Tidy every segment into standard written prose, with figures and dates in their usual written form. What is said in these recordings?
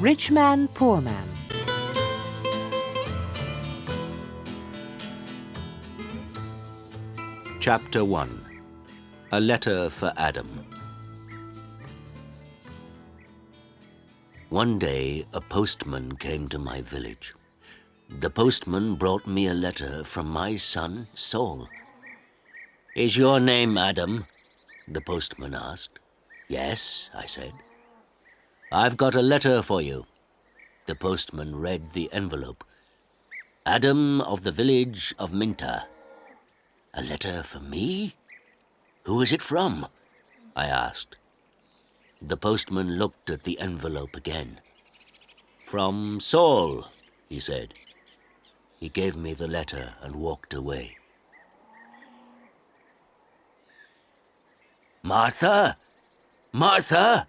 Rich Man, Poor Man. Chapter 1. A Letter for Adam. One day, a postman came to my village. The postman brought me a letter from my son, Saul. "Is your name Adam?" the postman asked. "Yes," I said. "I've got a letter for you." The postman read the envelope. "Adam of the village of Minta." "A letter for me? Who is it from?" I asked. The postman looked at the envelope again. "From Saul," he said. He gave me the letter and walked away. "Martha! Martha!"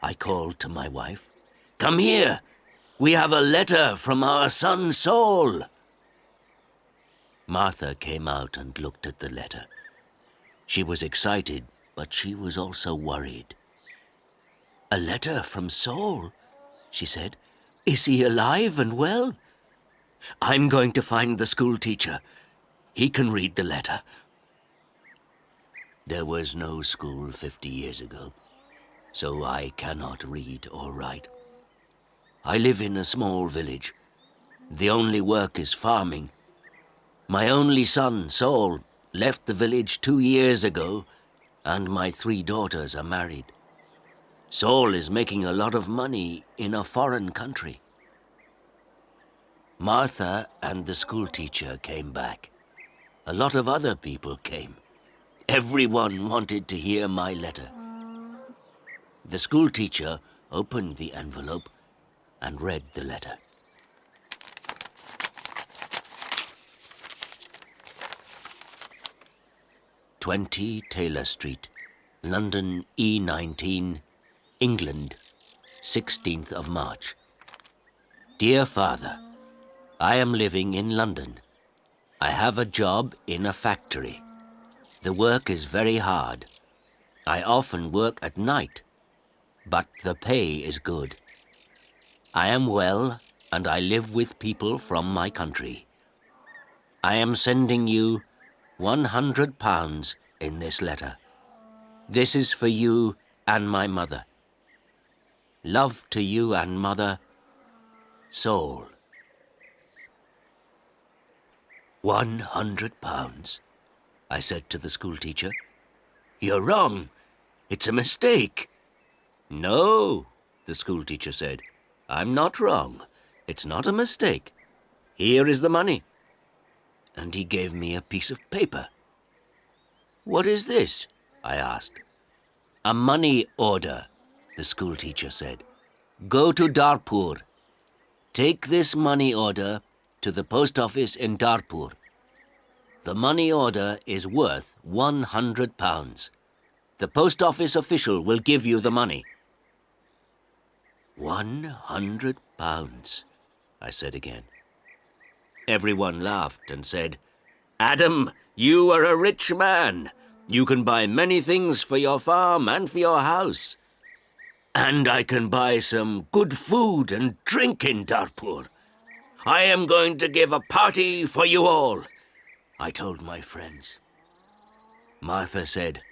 I called to my wife. "Come here! We have a letter from our son Saul." Martha came out and looked at the letter. She was excited, but she was also worried. "A letter from Saul?" she said. "Is he alive and well?" "I'm going to find the school teacher. He can read the letter." There was no school 50 years ago, so I cannot read or write. I live in a small village. The only work is farming. My only son, Saul, left the village 2 years ago, and my 3 daughters are married. Saul is making a lot of money in a foreign country. Martha and the school teacher came back. A lot of other people came. Everyone wanted to hear my letter. The school teacher opened the envelope and read the letter. "20 Taylor Street, London E19, England, 16th of March. Dear Father, I am living in London. I have a job in a factory. The work is very hard. I often work at night, but the pay is good. I am well, and I live with people from my country. I am sending you £100 in this letter. This is for you and my mother. Love to you and mother, Saul." £100, I said to the school teacher. "You're wrong. It's a mistake." "No," the school teacher said. "I'm not wrong. It's not a mistake. Here is the money." And he gave me a piece of paper. "What is this?" I asked. "A money order," the school teacher said. "Go to Darpur. Take this money order to the post office in Darpur. The money order is worth £100. The post office official will give you the money." £100, I said again. Everyone laughed and said, "Adam, you are a rich man. You can buy many things for your farm and for your house. And I can buy some good food and drink in Darpur. I am going to give a party for you all," I told my friends. Martha said,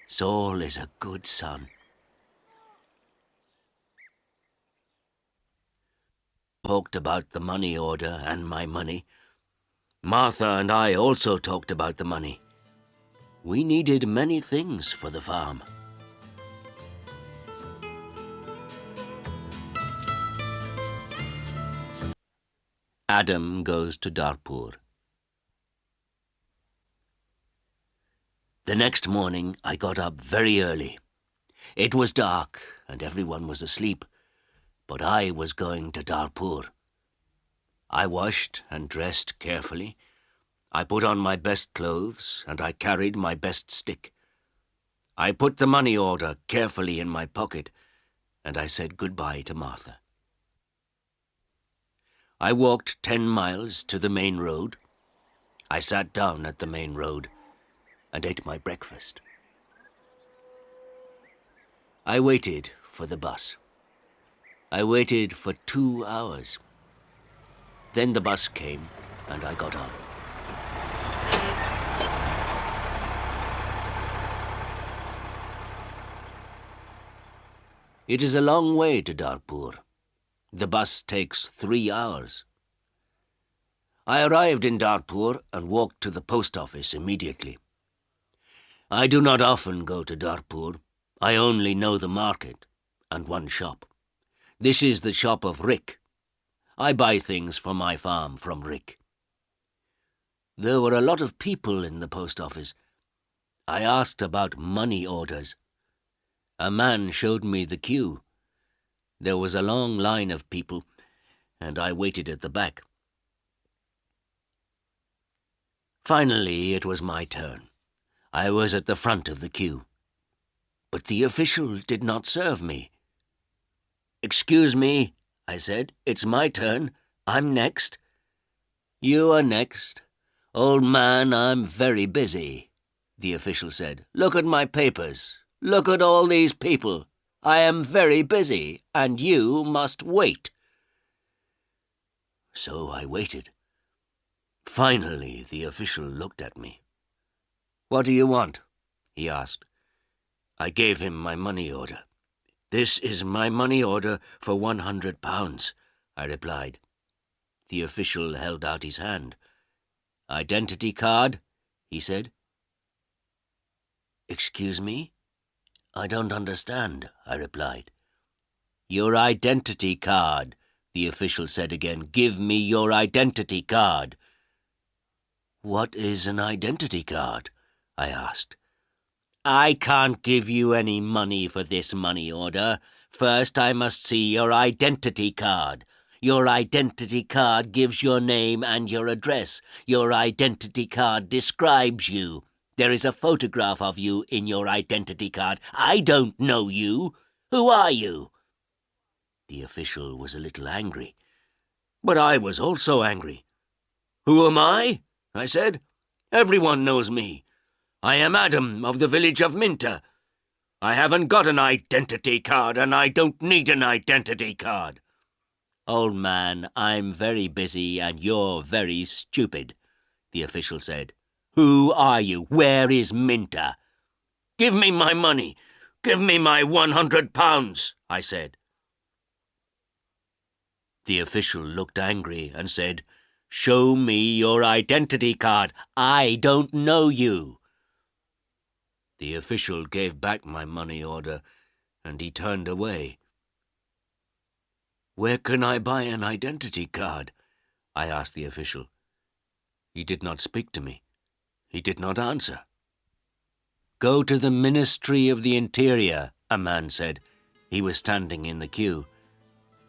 "Saul is a good son." Talked about the money order and my money. Martha and I also talked about the money. We needed many things for the farm. Adam goes to Darpur. The next morning, I got up very early. It was dark and everyone was asleep, but I was going to Darpur. I washed and dressed carefully. I put on my best clothes and I carried my best stick. I put the money order carefully in my pocket and I said goodbye to Martha. I walked 10 miles to the main road. I sat down at the main road and ate my breakfast. I waited for the bus. I waited for 2 hours. Then the bus came and I got on. It is a long way to Darpur. The bus takes 3 hours. I arrived in Darpur and walked to the post office immediately. I do not often go to Darpur. I only know the market and one shop. This is the shop of Rick. I buy things for my farm from Rick. There were a lot of people in the post office. I asked about money orders. A man showed me the queue. There was a long line of people, and I waited at the back. Finally, it was my turn. I was at the front of the queue. But the official did not serve me. "Excuse me," I said. "It's my turn. I'm next." "You are next. Old man, I'm very busy," the official said. "Look at my papers. Look at all these people. I am very busy, and you must wait." So I waited. Finally, the official looked at me. "What do you want?" he asked. I gave him my money order. "This is my money order for £100, I replied. The official held out his hand. "Identity card?" he said. "Excuse me? I don't understand," I replied. "Your identity card," the official said again. "Give me your identity card." "What is an identity card?" I asked. "I can't give you any money for this money order. First, I must see your identity card. Your identity card gives your name and your address. Your identity card describes you. There is a photograph of you in your identity card. I don't know you. Who are you?" The official was a little angry. But I was also angry. "Who am I?" I said. "Everyone knows me. I am Adam of the village of Minta. I haven't got an identity card, and I don't need an identity card." "Old man, I'm very busy and you're very stupid," the official said. "Who are you? Where is Minta?" "Give me my money. Give me my £100, I said. The official looked angry and said, "Show me your identity card. I don't know you." The official gave back my money order and he turned away. "Where can I buy an identity card?" I asked the official. He did not speak to me. He did not answer. "Go to the Ministry of the Interior," a man said. He was standing in the queue,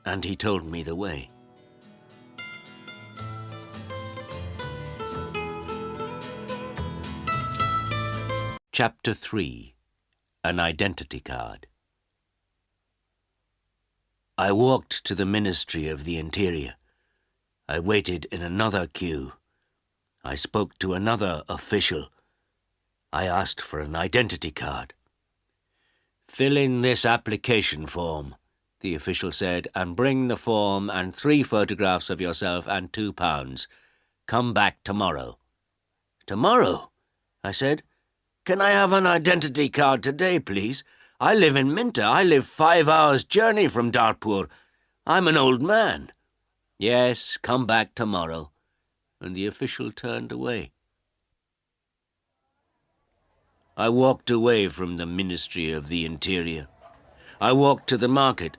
and he told me the way. Chapter 3. An Identity Card. I walked to the Ministry of the Interior. I waited in another queue. I spoke to another official. I asked for an identity card. "Fill in this application form," the official said, "and bring the form and 3 photographs of yourself and £2. Come back tomorrow." "Tomorrow?" I said. "Can I have an identity card today, please? I live in Minta. I live 5 hours' journey from Darpur. I'm an old man." "Yes, come back tomorrow." And the official turned away. I walked away from the Ministry of the Interior. I walked to the market.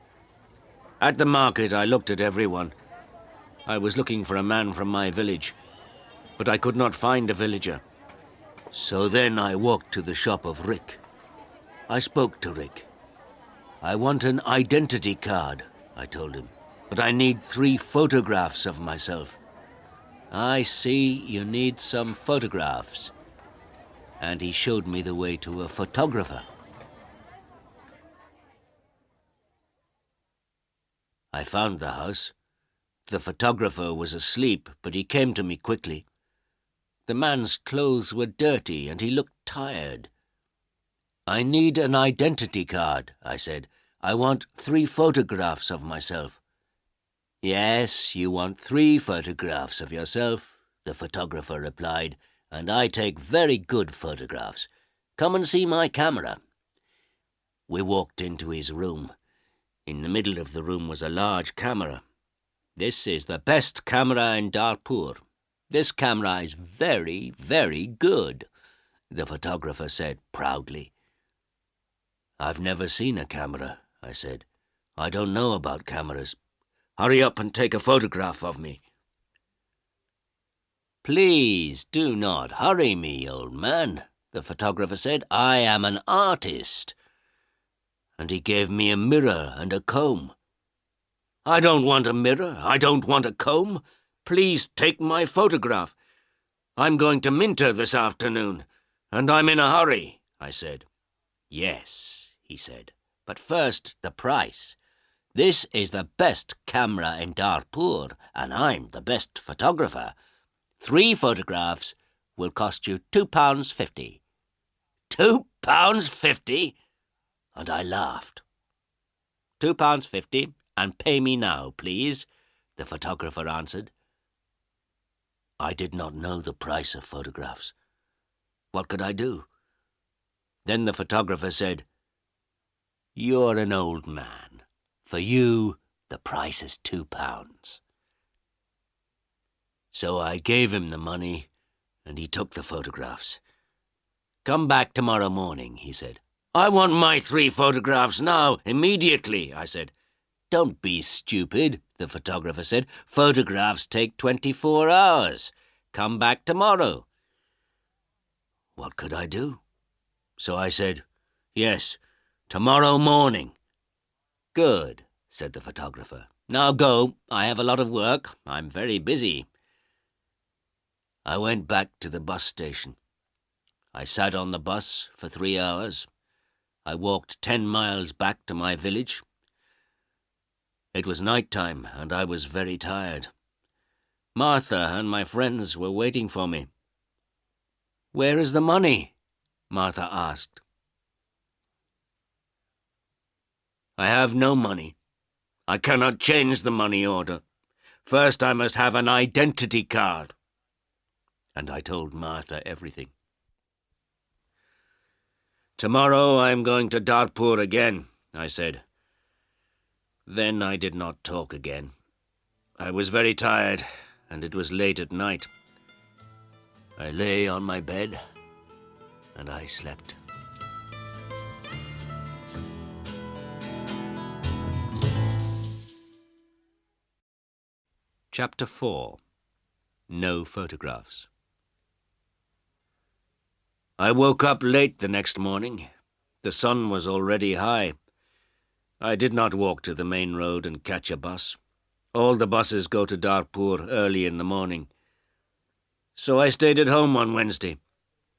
At the market, I looked at everyone. I was looking for a man from my village, but I could not find a villager. So then I walked to the shop of Rick. I spoke to Rick. "I want an identity card," I told him, "but I need 3 photographs of myself." "I see you need some photographs." And he showed me the way to a photographer. I found the house. The photographer was asleep, but he came to me quickly. The man's clothes were dirty and he looked tired. "I need an identity card," I said. I want 3 photographs of myself." "Yes, you want 3 photographs of yourself," the photographer replied, "and I take very good photographs. Come and see my camera." We walked into his room. In the middle of the room was a large camera. "This is the best camera in Darpur. This camera is very, very good," the photographer said proudly. "I've never seen a camera," I said. "I don't know about cameras. Hurry up and take a photograph of me." "Please do not hurry me, old man," the photographer said. "I am an artist." And he gave me a mirror and a comb. "I don't want a mirror. I don't want a comb. Please take my photograph. I'm going to Minter this afternoon, and I'm in a hurry," I said. "Yes," he said, "but first the price. This is the best camera in Darpur, and I'm the best photographer. 3 photographs will cost you £2.50. £2.50? And I laughed. £2.50, and pay me now, please," the photographer answered. I did not know the price of photographs. What could I do? Then the photographer said, "You're an old man. For you, the price is £2. So I gave him the money, and he took the photographs. "Come back tomorrow morning," he said. "I want my 3 photographs now, immediately," I said. "Don't be stupid," the photographer said. "Photographs take 24 hours. Come back tomorrow." What could I do? So I said, "Yes, tomorrow morning." "Good," said the photographer. "Now go. I have a lot of work. I'm very busy." I went back to the bus station. I sat on the bus for 3 hours. I walked 10 miles back to my village. It was night time, and I was very tired. Martha and my friends were waiting for me. "Where is the money?" Martha asked. "I have no money. I cannot change the money order. First I must have an identity card." And I told Martha everything. "Tomorrow I am going to Darpur again," I said. Then I did not talk again. I was very tired, and it was late at night. I lay on my bed, and I slept. Chapter 4. No Photographs. I woke up late the next morning. The sun was already high. I did not walk to the main road and catch a bus. All the buses go to Darpur early in the morning. So I stayed at home on Wednesday.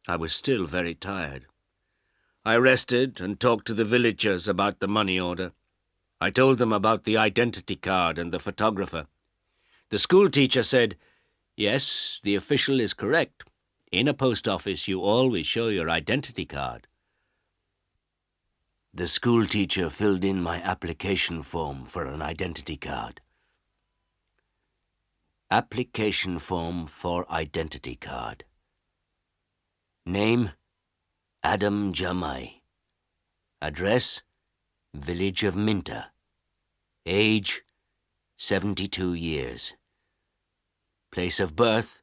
I was still very tired. I rested and talked to the villagers about the money order. I told them about the identity card and the photographer. The school teacher said, "Yes, the official is correct. In a post office, you always show your identity card." The school teacher filled in my application form for an identity card. Application form for identity card. Name, Adam Jamai. Address, village of Minter. Age, 72 years. Place of birth,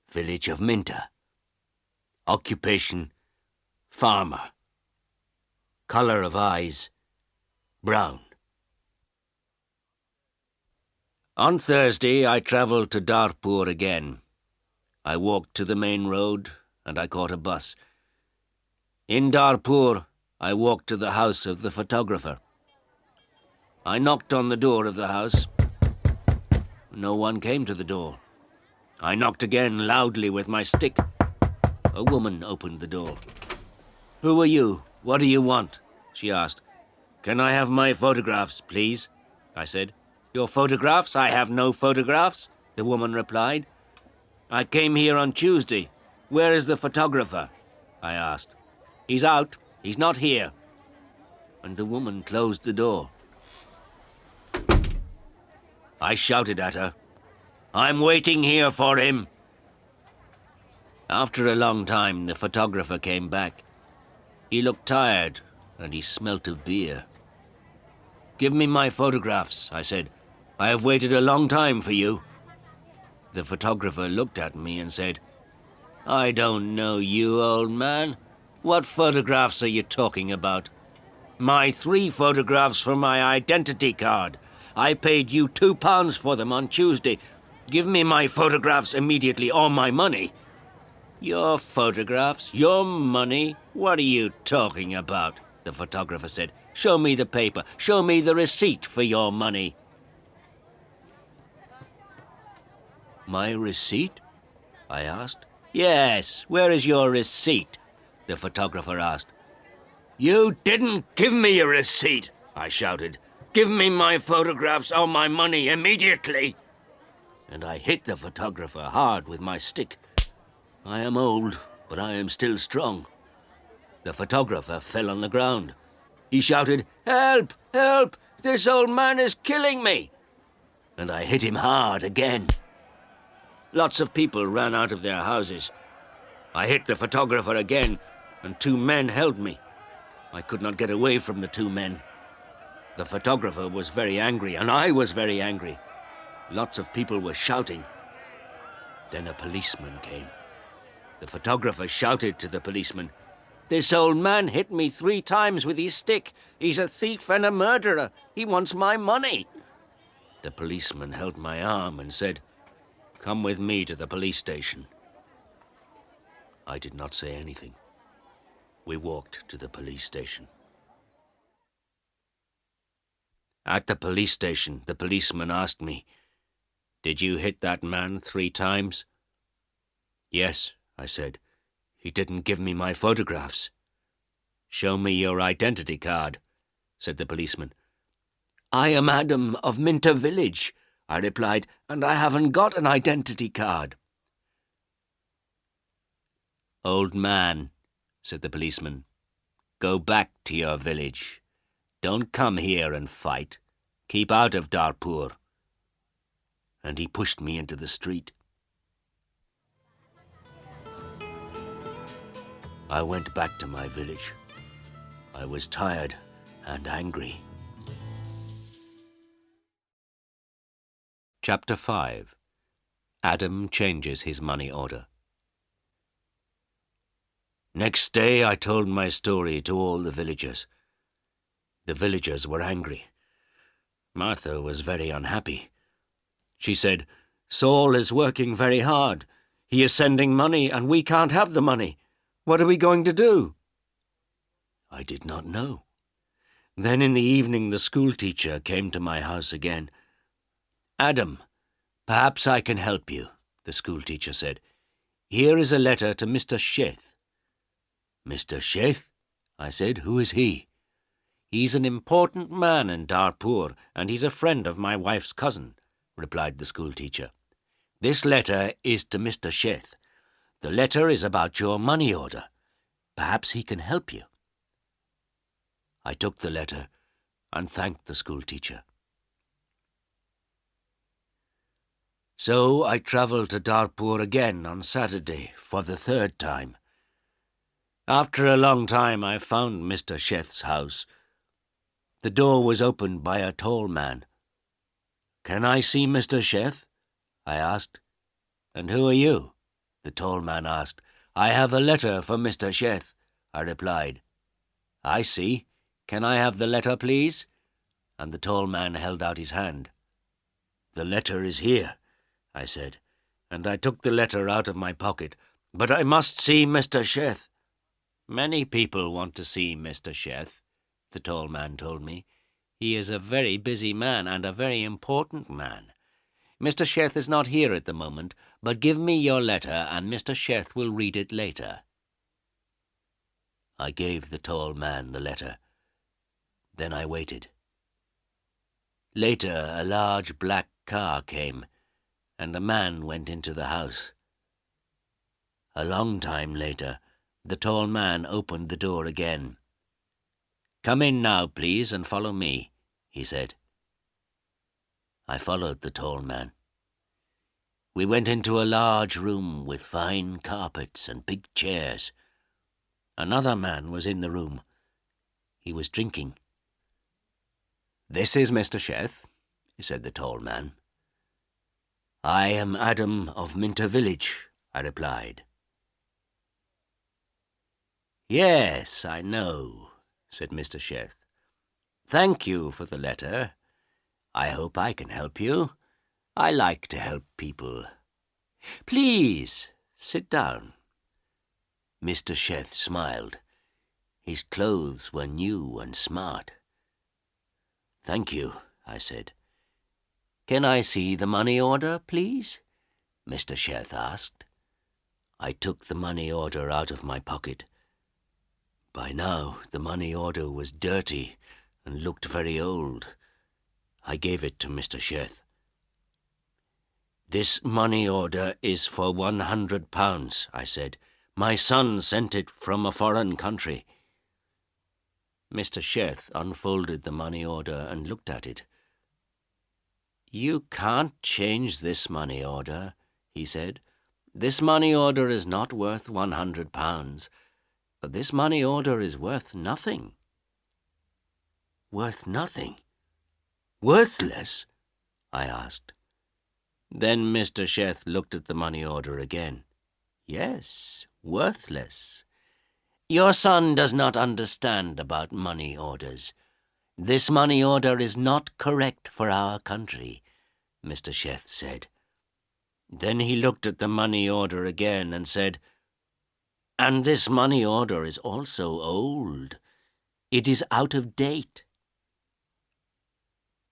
village of Minter. Occupation, farmer. Color of eyes, brown. On Thursday, I travelled to Darpur again. I walked to the main road, and I caught a bus. In Darpur, I walked to the house of the photographer. I knocked on the door of the house. No one came to the door. I knocked again loudly with my stick. A woman opened the door. "Who are you? What do you want?" she asked. "Can I have my photographs, please?" I said. "Your photographs? I have no photographs," the woman replied. "I came here on Tuesday. Where is the photographer?" I asked. "He's out. He's not here." and the woman closed the door. I shouted at her, "I'm waiting here for him." After a long time, the photographer came back. He looked tired, and he smelt of beer. "Give me my photographs," I said. "I have waited a long time for you." The photographer looked at me and said, "I don't know you, old man. What photographs are you talking about?" "My 3 photographs for my identity card. I paid you £2 for them on Tuesday. Give me my photographs immediately or my money." "Your photographs? Your money? What are you talking about?" the photographer said. "Show me the paper. Show me the receipt for your money." "My receipt?" I asked. "Yes, where is your receipt?" the photographer asked. "You didn't give me a receipt," I shouted. "Give me my photographs or my money immediately." And I hit the photographer hard with my stick. I am old, but I am still strong. The photographer fell on the ground. He shouted, "Help! Help! This old man is killing me!" And I hit him hard again. Lots of people ran out of their houses. I hit the photographer again, and 2 men held me. I could not get away from the 2 men. The photographer was very angry, and I was very angry. Lots of people were shouting. Then a policeman came. The photographer shouted to the policeman, "This old man hit me 3 times with his stick. He's a thief and a murderer. He wants my money." The policeman held my arm and said, "Come with me to the police station." I did not say anything. We walked to the police station. At the police station, the policeman asked me, "Did you hit that man 3 times?" "Yes," I said. "He didn't give me my photographs." "Show me your identity card," said the policeman. "I am Adam of Minter Village," I replied, "and I haven't got an identity card." "Old man," said the policeman, "go back to your village. Don't come here and fight. Keep out of Darpur." And he pushed me into the street. I went back to my village. I was tired and angry. Chapter 5. Adam changes his money order. Next day I told my story to all the villagers. The villagers were angry. Martha was very unhappy. She said, "Saul is working very hard. He is sending money and we can't have the money. What are we going to do?" I did not know. Then in the evening the school teacher came to my house again. "Adam, perhaps I can help you," the school teacher said. "Here is a letter to Mr. Sheth." "Mr. Sheth?" I said. "Who is he?" "He's an important man in Darpur, and he's a friend of my wife's cousin," replied the school teacher. "This letter is to Mr. Sheth. The letter is about your money order. Perhaps he can help you." I took the letter and thanked the school teacher. So I travelled to Darpur again on Saturday for the 3rd time. After a long time I found Mr. Sheth's house. The door was opened by a tall man. "Can I see Mr. Sheth?" I asked. "And who are you?" the tall man asked. "I have a letter for Mr. Sheth," I replied. "I see. Can I have the letter, please?" And the tall man held out his hand. "The letter is here," I said, and I took the letter out of my pocket. "But I must see Mr. Sheth." "Many people want to see Mr. Sheth," the tall man told me. "He is a very busy man and a very important man. Mr. Sheth is not here at the moment, but give me your letter and Mr. Sheth will read it later." I gave the tall man the letter. Then I waited. Later, a large black car came, and a man went into the house. A long time later, the tall man opened the door again. "Come in now, please, and follow me," he said. I followed the tall man. We went into a large room with fine carpets and big chairs. Another man was in the room. He was drinking. "This is Mr. Sheth," said the tall man. "I am Adam of Minter Village," I replied. "Yes, I know," said Mr. Sheth. "Thank you for the letter. I hope I can help you. I like to help people. Please, sit down." Mr. Sheth smiled. His clothes were new and smart. "Thank you," I said. "Can I see the money order, please?" Mr. Sheth asked. I took the money order out of my pocket. By now, the money order was dirty and looked very old. I gave it to Mr. Sheth. "This money order is for £100, I said. "My son sent it from a foreign country." Mr. Sheth unfolded the money order and looked at it. "You can't change this money order," he said. "This money order is not worth £100. This money order is worth nothing." "Worth nothing? Worthless?" I asked. Then Mr. Sheth looked at the money order again. "Yes, worthless. Your son does not understand about money orders. This money order is not correct for our country," Mr. Sheth said. Then he looked at the money order again and said, "And this money order is also old. It is out of date."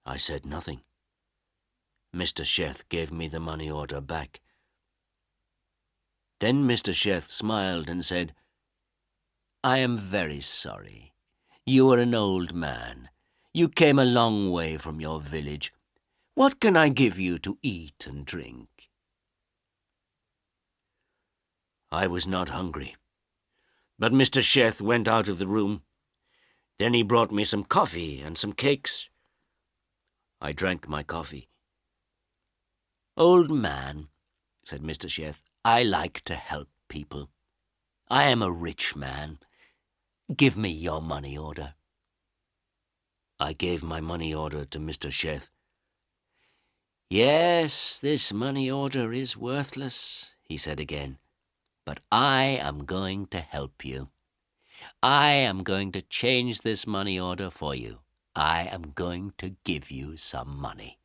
I said nothing. Mr. Sheth gave me the money order back. Then Mr. Sheth smiled and said, "I am very sorry. You are an old man. You came a long way from your village. What can I give you to eat and drink?" I was not hungry, but Mr. Sheth went out of the room. Then he brought me some coffee and some cakes. I drank my coffee. "Old man," said Mr. Sheth, "I like to help people. I am a rich man. Give me your money order." I gave my money order to Mr. Sheth. "Yes, this money order is worthless," he said again, "but I am going to help you. I am going to change this money order for you. I am going to give you some money."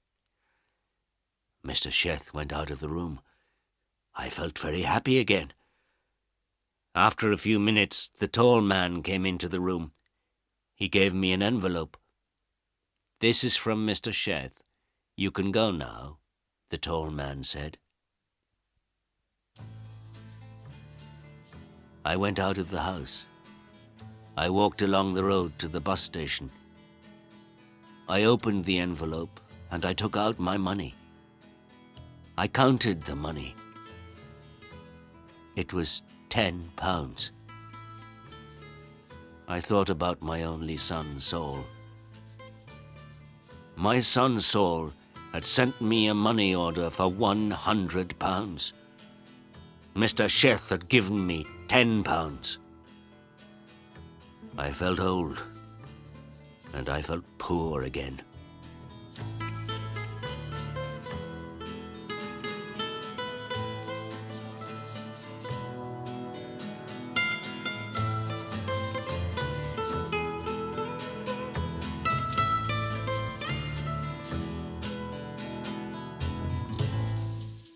Mr. Sheth went out of the room. I felt very happy again. After a few minutes, the tall man came into the room. He gave me an envelope. "This is from Mr. Sheth. You can go now," the tall man said. I went out of the house. I walked along the road to the bus station. I opened the envelope and I took out my money. I counted the money. It was £10. I thought about my only son, Saul. My son, Saul, had sent me a money order for £100. Mr. Sheth had given me £10. I felt old, and I felt poor again.